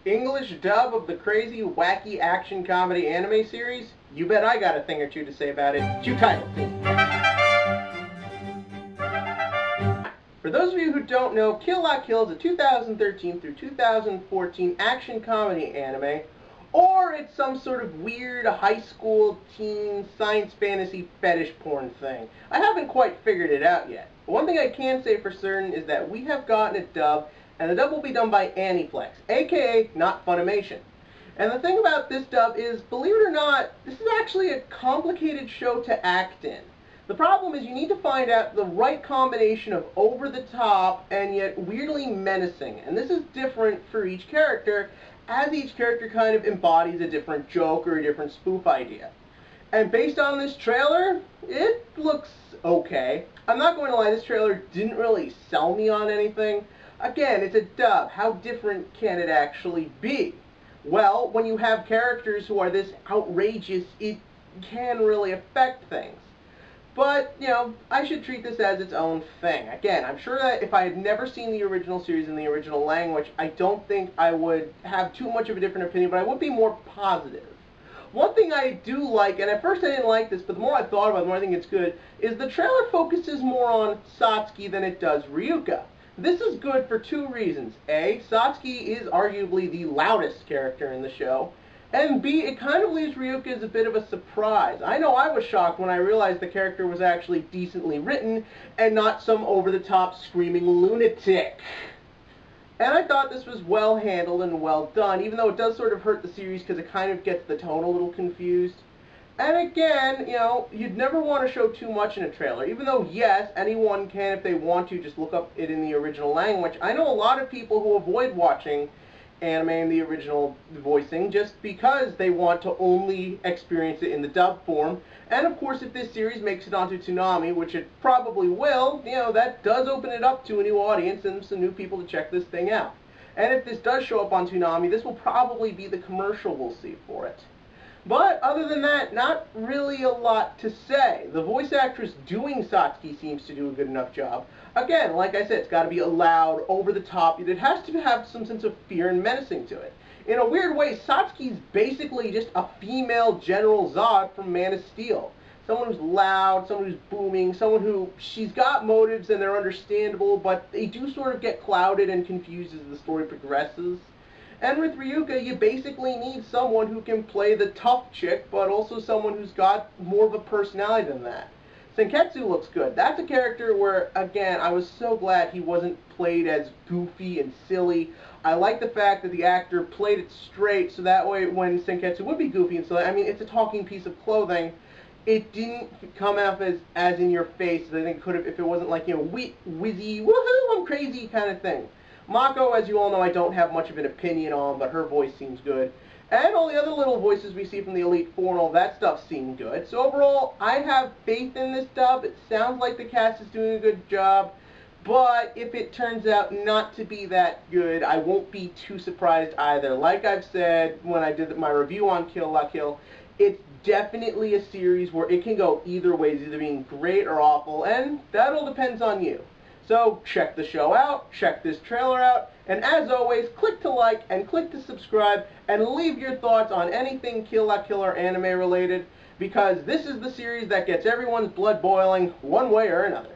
English dub of the crazy, wacky action comedy anime series? You bet I got a thing or two to say about it. Cue title. For those of you who don't know, Kill La Kill is a 2013 through 2014 action comedy anime, or it's some sort of weird high school teen science fantasy fetish porn thing. I haven't quite figured it out yet. But one thing I can say for certain is that we have gotten a dub, and the dub will be done by Aniplex, aka not Funimation. And the thing about this dub is, believe it or not, this is actually a complicated show to act in. The problem is you need to find out the right combination of over-the-top and yet weirdly menacing. And this is different for each character, as each character kind of embodies a different joke or a different spoof idea. And based on this trailer, it looks okay. I'm not going to lie, this trailer didn't really sell me on anything. Again, it's a dub. How different can it actually be? Well, when you have characters who are this outrageous, it can really affect things. But, you know, I should treat this as its own thing. Again, I'm sure that if I had never seen the original series in the original language, I don't think I would have too much of a different opinion, but I would be more positive. One thing I do like, and at first I didn't like this, but the more I thought about it, the more I think it's good, is the trailer focuses more on Satsuki than it does Ryuka. This is good for two reasons. A, Satsuki is arguably the loudest character in the show. And B, it kind of leaves Ryuka as a bit of a surprise. I know I was shocked when I realized the character was actually decently written and not some over-the-top screaming lunatic. And I thought this was well handled and well done, even though it does sort of hurt the series because it kind of gets the tone a little confused. And again, you know, you'd never want to show too much in a trailer, even though, yes, anyone can, if they want to, just look up it in the original language. I know a lot of people who avoid watching anime in the original voicing just because they want to only experience it in the dub form. And of course, if this series makes it onto Toonami, which it probably will, you know, that does open it up to a new audience and some new people to check this thing out. And if this does show up on Toonami, this will probably be the commercial we'll see for it. But other than that, not really a lot to say. The voice actress doing Satsuki seems to do a good enough job. Again, like I said, it's got to be loud, over the top. It has to have some sense of fear and menacing to it. In a weird way, Satsuki's basically just a female General Zod from Man of Steel. Someone who's loud, someone who's booming, someone who, she's got motives and they're understandable, but they do sort of get clouded and confused as the story progresses. And with Ryuka, you basically need someone who can play the tough chick, but also someone who's got more of a personality than that. Senketsu looks good. That's a character where, again, I was so glad he wasn't played as goofy and silly. I like the fact that the actor played it straight, so that way when Senketsu would be goofy and silly, I mean, it's a talking piece of clothing. It didn't come out as in your face as I think it could have if it wasn't like, you know, whizzy, woohoo, I'm crazy kind of thing. Mako, as you all know, I don't have much of an opinion on, but her voice seems good. And all the other little voices we see from the Elite Four and all that stuff seem good. So overall, I have faith in this dub. It sounds like the cast is doing a good job. But if it turns out not to be that good, I won't be too surprised either. Like I've said when I did my review on Kill La Kill, it's definitely a series where it can go either ways, either being great or awful, and that all depends on you. So check the show out, check this trailer out, and as always, click to like and click to subscribe and leave your thoughts on anything Kill La Kill or anime related, because this is the series that gets everyone's blood boiling one way or another.